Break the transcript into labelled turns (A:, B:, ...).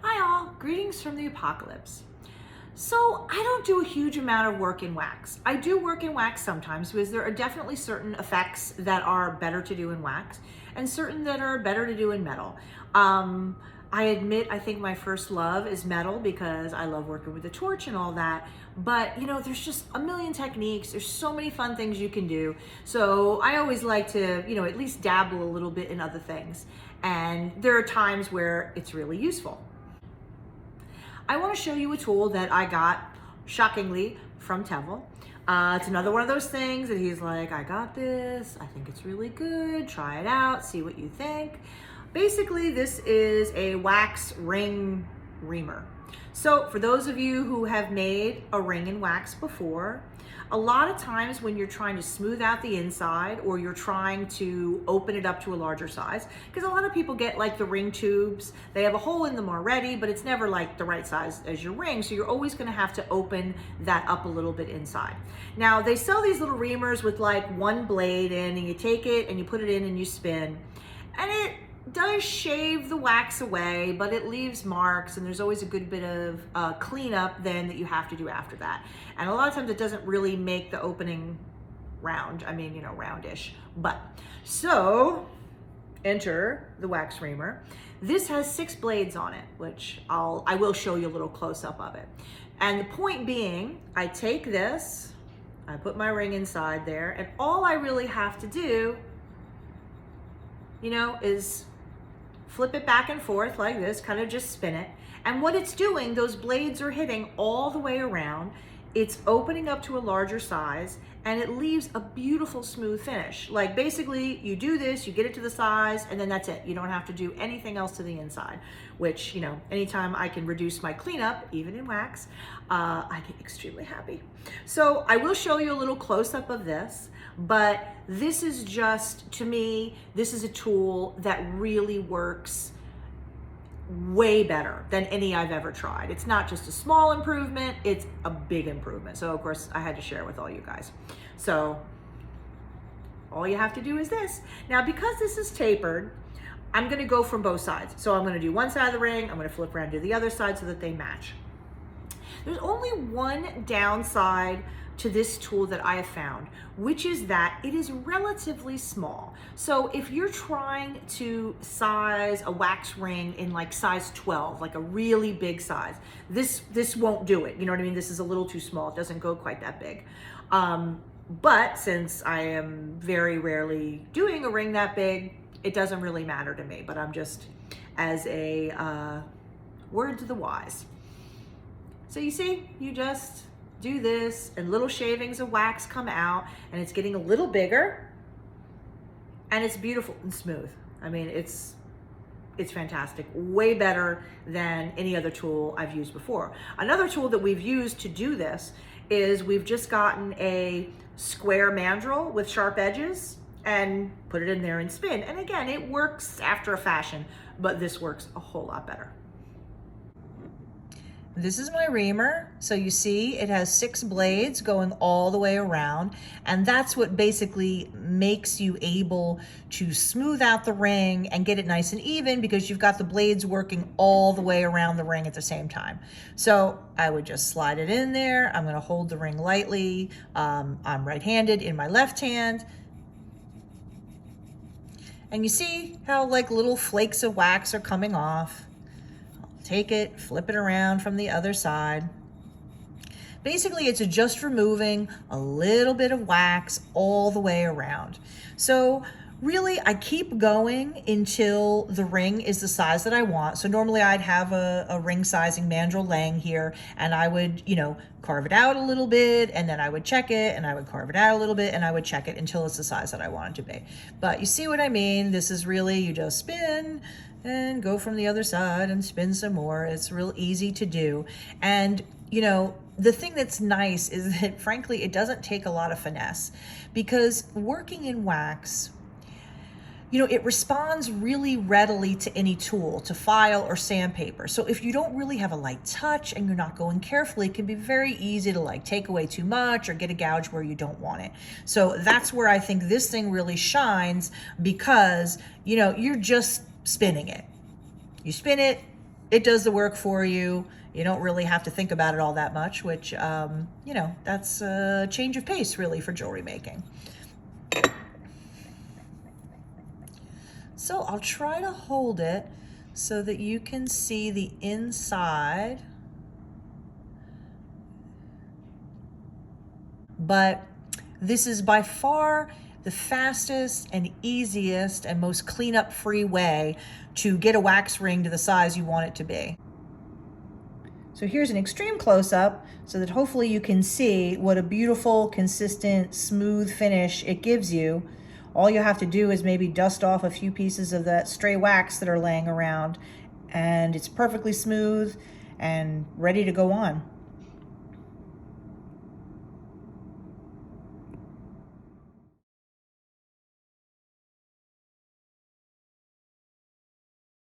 A: Hi all, greetings from the apocalypse. So I don't do a huge amount of work in wax. I do work in wax sometimes because there are definitely certain effects that are better to do in wax and certain that are better to do in metal. I admit I think my first love is metal because I love working with the torch and all that. But you know, there's just a million techniques. There's so many fun things you can do. So I always like to, at least dabble a little bit in other things. And there are times where it's really useful. I want to show you a tool that I got, shockingly, from Tevel. It's another one of those things that he's like, I got this, I think it's really good, try it out, see what you think. Basically, this is a wax ring reamer. So for those of you who have made a ring in wax before, a lot of times when you're trying to smooth out the inside or you're trying to open it up to a larger size, because a lot of people get like the ring tubes, they have a hole in them already, but it's never like the right size as your ring. So you're always gonna have to open that up a little bit inside. Now they sell these little reamers with like one blade in, and you take it and you put it in and you spin, and it does shave the wax away, but it leaves marks, and there's always a good bit of cleanup then that you have to do after that. And a lot of times it doesn't really make the opening round. I mean, roundish. But so enter the wax reamer. This has 6 blades on it, which I will show you a little close up of it. And the point being, I take this, I put my ring inside there, and all I really have to do, is flip it back and forth like this, kind of just spin it. And what it's doing, those blades are hitting all the way around. It's opening up to a larger size, and it leaves a beautiful smooth finish. Like basically you do this, you get it to the size, and then that's it. You don't have to do anything else to the inside, which, anytime I can reduce my cleanup, even in wax, I get extremely happy. So I will show you a little close up of this, but this is just, to me, this is a tool that really works way better than any I've ever tried. It's not just a small improvement, it's a big improvement. So of course I had to share it with all you guys. So all you have to do is this. Now, because this is tapered, I'm gonna go from both sides. So I'm gonna do one side of the ring, I'm gonna flip around to the other side so that they match. There's only one downside to this tool that I have found, which is that it is relatively small. So if you're trying to size a wax ring in like size 12, like a really big size, this won't do it. You know what I mean? This is a little too small. It doesn't go quite that big. But since I am very rarely doing a ring that big, it doesn't really matter to me, but I'm just as a word to the wise. So you see, you just do this and little shavings of wax come out, and it's getting a little bigger, and it's beautiful and smooth. I mean, it's fantastic, way better than any other tool I've used before. Another tool that we've used to do this is we've just gotten a square mandrel with sharp edges and put it in there and spin. And again, it works after a fashion, but this works a whole lot better. This is my reamer. So you see it has 6 blades going all the way around, and that's what basically makes you able to smooth out the ring and get it nice and even, because you've got the blades working all the way around the ring at the same time. So I would just slide it in there. I'm gonna hold the ring lightly. I'm right-handed in my left hand. And you see how like little flakes of wax are coming off. Take it, flip it around from the other side. Basically, it's just removing a little bit of wax all the way around. So really, I keep going until the ring is the size that I want. So normally I'd have a ring sizing mandrel laying here, and I would, carve it out a little bit, and then I would check it, and I would carve it out a little bit, and I would check it until it's the size that I want it to be. But you see what I mean? This is really, you just spin, and go from the other side and spin some more. It's real easy to do. And the thing that's nice is that frankly, it doesn't take a lot of finesse, because working in wax, it responds really readily to any tool, to file or sandpaper. So if you don't really have a light touch and you're not going carefully, it can be very easy to like take away too much or get a gouge where you don't want it. So that's where I think this thing really shines, because you're just spinning it. You spin it, it does the work for you. You don't really have to think about it all that much, which, you know, that's a change of pace really for jewelry making. So I'll try to hold it so that you can see the inside. But this is by far the fastest and easiest and most cleanup free way to get a wax ring to the size you want it to be. So here's an extreme close-up so that hopefully you can see what a beautiful, consistent, smooth finish it gives you. All you have to do is maybe dust off a few pieces of that stray wax that are laying around, and it's perfectly smooth and ready to go on.